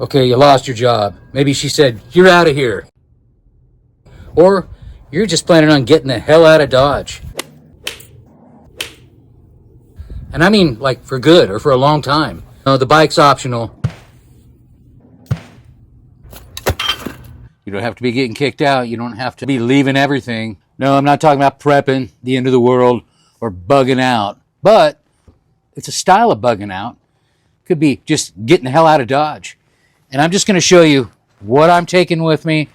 Okay, you lost your job. Maybe she said, you're out of here. Or you're just planning on getting the hell out of Dodge. And I mean, like, for good or for a long time. No, the bike's optional. You don't have to be getting kicked out. You don't have to be leaving everything. No, I'm not talking about prepping, the end of the world, or bugging out. But it's a style of bugging out. Could be just getting the hell out of Dodge. And I'm just going to show you what I'm taking with me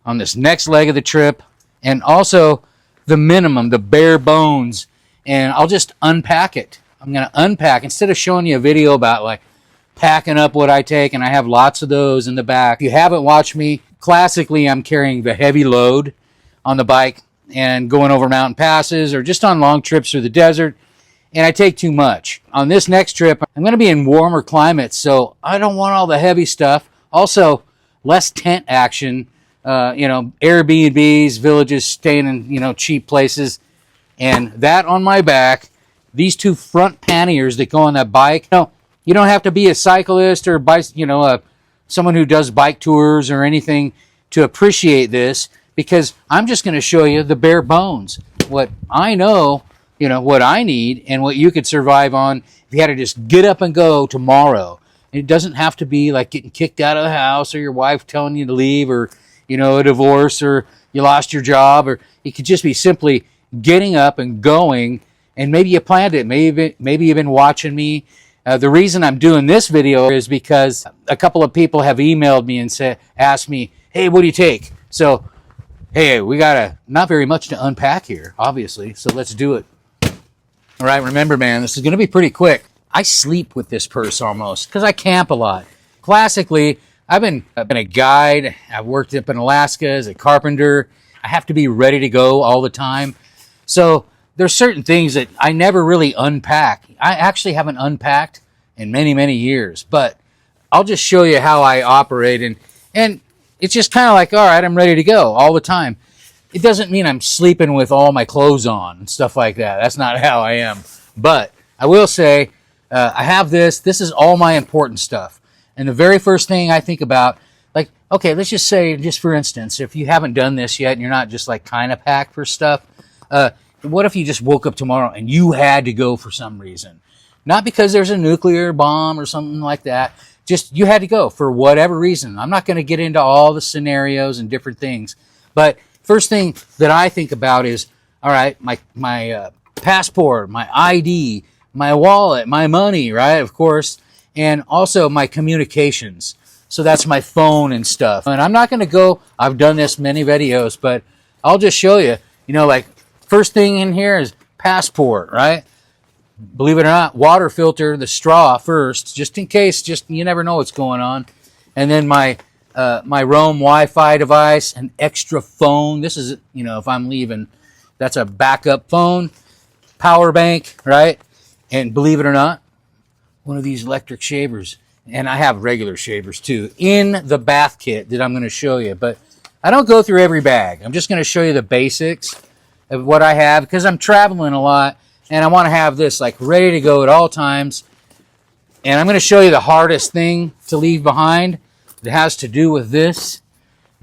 on this next leg of the trip, and also the minimum, the bare bones. And I'll just unpack it. I'm going to unpack, instead of showing you a video about like packing up what I take, and I have lots of those in the back. If you haven't watched me, classically I'm carrying the heavy load on the bike and going over mountain passes or just on long trips through the desert, and I take too much. On this next trip, I'm going to be in warmer climates, so I don't want all the heavy stuff. Also, less tent action, Airbnbs, villages, staying in, cheap places. And that on my back, these two front panniers that go on that bike. No, you don't have to be a cyclist or someone who does bike tours or anything to appreciate this, because I'm just going to show you the bare bones, what I know, what I need, and what you could survive on if you had to just get up and go tomorrow. It doesn't have to be like getting kicked out of the house or your wife telling you to leave, or a divorce, or you lost your job, or it could just be simply getting up and going. And maybe you planned it. Maybe you've been watching me. The reason I'm doing this video is because a couple of people have emailed me and asked me, hey, what do you take? So, hey, we got not very much to unpack here, obviously, so let's do it. All right, remember, man, this is going to be pretty quick. I sleep with this purse almost because I camp a lot. Classically, I've been a guide. I've worked up in Alaska as a carpenter. I have to be ready to go all the time. So there's certain things that I never really unpack. I actually haven't unpacked in many, many years, but I'll just show you how I operate. And it's just kind of like, all right, I'm ready to go all the time. It doesn't mean I'm sleeping with all my clothes on and stuff like that. That's not how I am. But I will say, I have this. This is all my important stuff. And the very first thing I think about, like, okay, let's just say, just for instance, if you haven't done this yet and you're not just like kind of packed for stuff, what if you just woke up tomorrow and you had to go for some reason? Not because there's a nuclear bomb or something like that. Just you had to go for whatever reason. I'm not going to get into all the scenarios and different things. But first thing that I think about is, all right, my passport, my ID, my wallet, my money, right, of course, and also my communications. So that's my phone and stuff. And I'm not going to go, I've done this many videos, but I'll just show you, like first thing in here is passport, right? Believe it or not, water filter, the straw first, just in case, you never know what's going on. And then my Roam Wi-Fi device, an extra phone. This is, if I'm leaving, that's a backup phone, power bank, right? And believe it or not, one of these electric shavers. And I have regular shavers too in the bath kit that I'm going to show you. But I don't go through every bag. I'm just going to show you the basics of what I have because I'm traveling a lot and I want to have this like ready to go at all times. And I'm going to show you the hardest thing to leave behind. It has to do with this.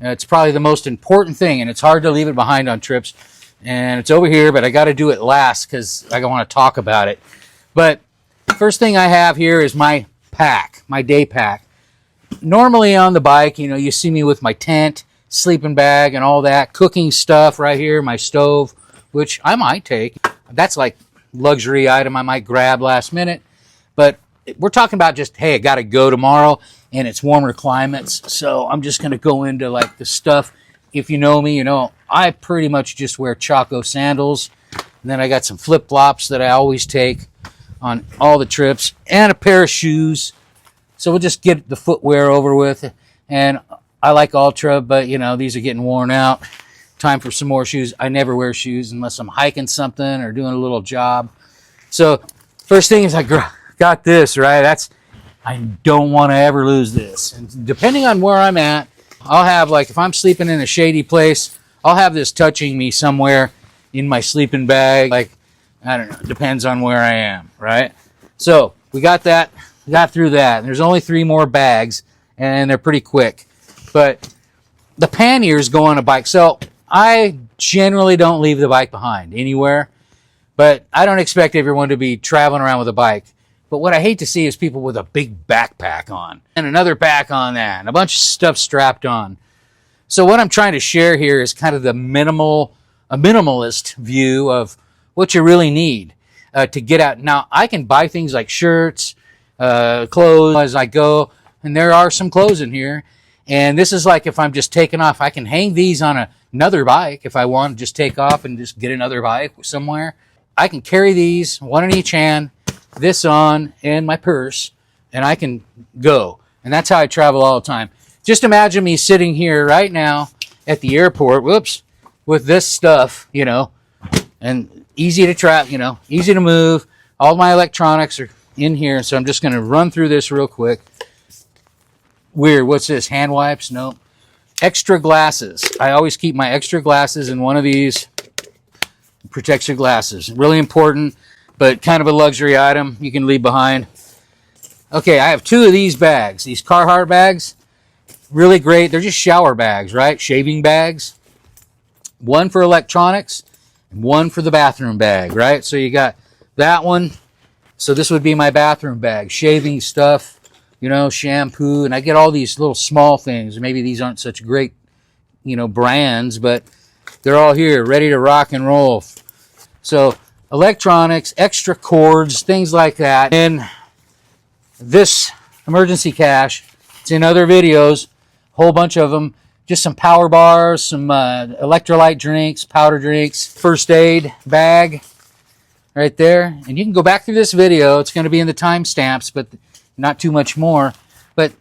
It's probably the most important thing, and it's hard to leave it behind on trips. And it's over here, but I got to do it last because I want to talk about it. But first thing I have here is my pack, my day pack. Normally on the bike, you see me with my tent, sleeping bag, and all that. Cooking stuff right here, my stove, which I might take. That's like luxury item I might grab last minute. But we're talking about just, hey, I got to go tomorrow, and it's warmer climates. So I'm just going to go into like the stuff. If you know me, I pretty much just wear Chaco sandals. And then I got some flip-flops that I always take on all the trips, and a pair of shoes. So we'll just get the footwear over with. And I like Ultra, but these are getting worn out. Time for some more shoes. I never wear shoes unless I'm hiking something or doing a little job. So first thing is I got this, right? I don't want to ever lose this. And depending on where I'm at, I'll have, like, if I'm sleeping in a shady place, I'll have this touching me somewhere in my sleeping bag. Like, I don't know, depends on where I am, right? So we got that, got through that. And there's only 3 more bags and they're pretty quick. But the panniers go on a bike. So I generally don't leave the bike behind anywhere, but I don't expect everyone to be traveling around with a bike. But what I hate to see is people with a big backpack on and another pack on that and a bunch of stuff strapped on. So what I'm trying to share here is kind of a minimalist view of what you really need to get out. Now, I can buy things like shirts, clothes as I go, and there are some clothes in here. And this is like if I'm just taking off, I can hang these on another bike if I want to just take off and just get another bike somewhere. I can carry these, one in each hand, this on, and my purse, and I can go. And that's how I travel all the time. Just imagine me sitting here right now at the airport, with this stuff, you know, and easy to track, you know, easy to move. All my electronics are in here, so I'm just going to run through this real quick. Weird, what's this, hand wipes? Nope. Extra glasses. I always keep my extra glasses in one of these. Protects your glasses. Really important, but kind of a luxury item you can leave behind. Okay, I have 2 of these bags, these Carhartt bags. Really great. They're just shower bags, right? Shaving bags. One for electronics, and one for the bathroom bag, right? So you got that one. So this would be my bathroom bag. Shaving stuff, you know, shampoo, and I get all these little small things. Maybe these aren't such great, you know, brands, but they're all here, ready to rock and roll. So electronics, extra cords, things like that. And this emergency cache, it's in other videos, a whole bunch of them. Just some power bars, some electrolyte drinks, powder drinks, first aid bag right there. And you can go back through this video. It's going to be in the timestamps, but not too much more. But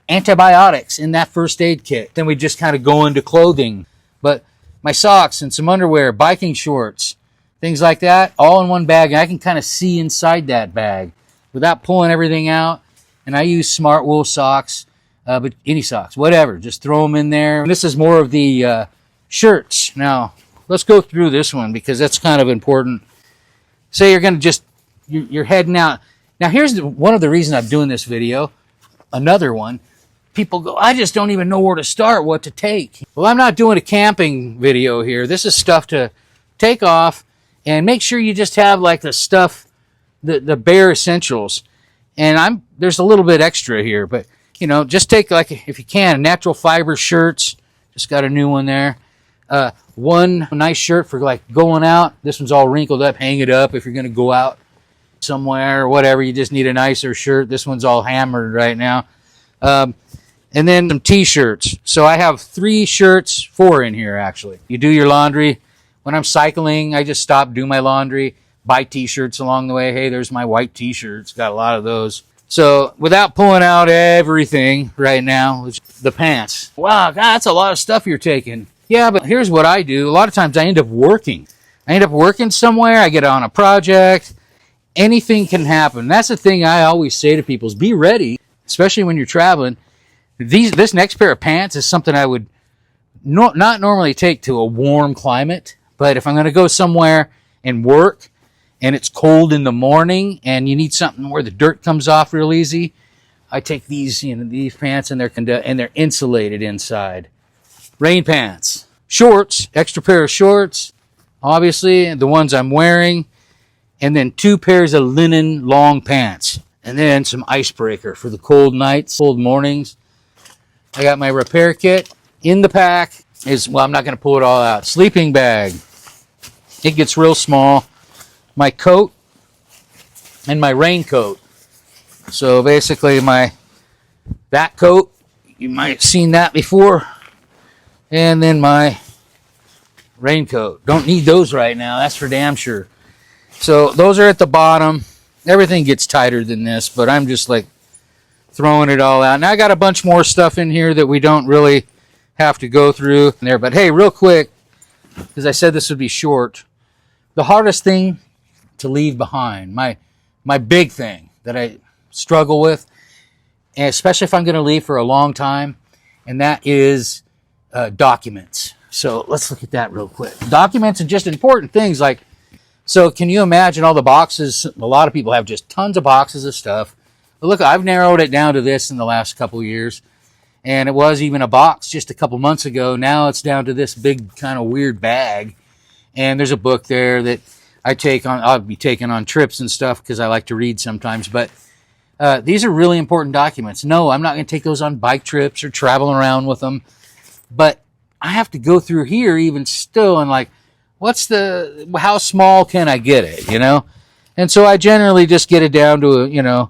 antibiotics in that first aid kit. Then we just kind of go into clothing. But my socks and some underwear, biking shorts, things like that, all in one bag. And I can kind of see inside that bag without pulling everything out. And I use smart wool socks. But any socks, whatever, just throw them in there. And this is more of the shirts. Now, let's go through this one because that's kind of important. Say you're going to just, you're heading out. Now, here's one of the reasons I'm doing this video. Another one. People go, I just don't even know where to start, what to take. Well, I'm not doing a camping video here. This is stuff to take off and make sure you just have like the stuff, the bare essentials. And there's a little bit extra here, but you know, just take, like, if you can, natural fiber shirts. Just got a new one there. One nice shirt for, like, going out. This one's all wrinkled up. Hang it up if you're going to go out somewhere or whatever. You just need a nicer shirt. This one's all hammered right now. And then some T-shirts. So I have 3 shirts, 4 in here, actually. You do your laundry. When I'm cycling, I just stop, do my laundry, buy T-shirts along the way. Hey, there's my white T-shirts. Got a lot of those. So without pulling out everything right now, the pants. Wow, God, that's a lot of stuff you're taking. Yeah, but here's what I do. A lot of times I end up working. I end up working somewhere. I get on a project. Anything can happen. That's the thing I always say to people is be ready, especially when you're traveling. This next pair of pants is something I would not normally take to a warm climate. But if I'm going to go somewhere and work, and it's cold in the morning, and you need something where the dirt comes off real easy, I take these, you know, these pants, and they're insulated inside. Rain pants, shorts, extra pair of shorts, obviously the ones I'm wearing, and then 2 pairs of linen long pants, and then some icebreaker for the cold nights, cold mornings. I got my repair kit in the pack. Well, I'm not going to pull it all out. Sleeping bag. It gets real small. My coat and my raincoat. So basically that coat, you might have seen that before. And then my raincoat. Don't need those right now, that's for damn sure. So those are at the bottom. Everything gets tighter than this, but I'm just like throwing it all out. Now I got a bunch more stuff in here that we don't really have to go through there. But hey, real quick, because I said this would be short, the hardest thing to leave behind, my big thing that I struggle with, and especially if I'm going to leave for a long time, and that is documents. So let's look at that real quick. Documents and just important things like, so can you imagine all the boxes? A lot of people have just tons of boxes of stuff. But look, I've narrowed it down to this in the last couple of years. And it was even a box just a couple months ago. Now it's down to this big kind of weird bag. And there's a book there that I'll be taking on trips and stuff because I like to read sometimes. But these are really important documents. No, I'm not going to take those on bike trips or traveling around with them. But I have to go through here even still and like, how small can I get it, you know? And so I generally just get it down to,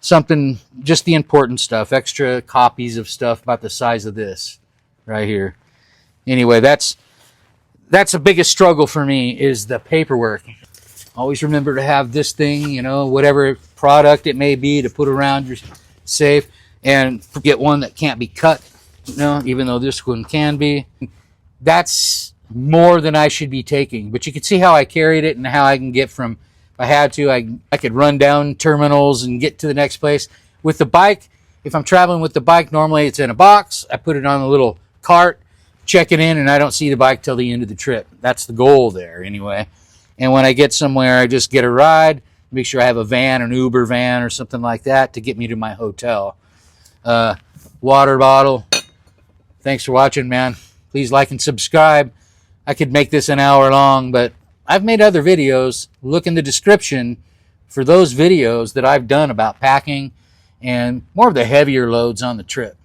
something, just the important stuff, extra copies of stuff about the size of this right here. Anyway, that's the biggest struggle for me is the paperwork. Always remember to have this thing, whatever product it may be to put around your safe, and forget one that can't be cut, even though this one can be. That's more than I should be taking. But you can see how I carried it and how I can get from, if I had to, I could run down terminals and get to the next place. With the bike, if I'm traveling with the bike, normally it's in a box. I put it on a little cart, check it in, and I don't see the bike till the end of the trip. That's the goal there anyway. And when I get somewhere, I just get a ride, make sure I have a van, an Uber van or something like that to get me to my hotel. Water bottle. Thanks for watching, man. Please like and subscribe. I could make this an hour long, but I've made other videos. Look in the description for those videos that I've done about packing and more of the heavier loads on the trip.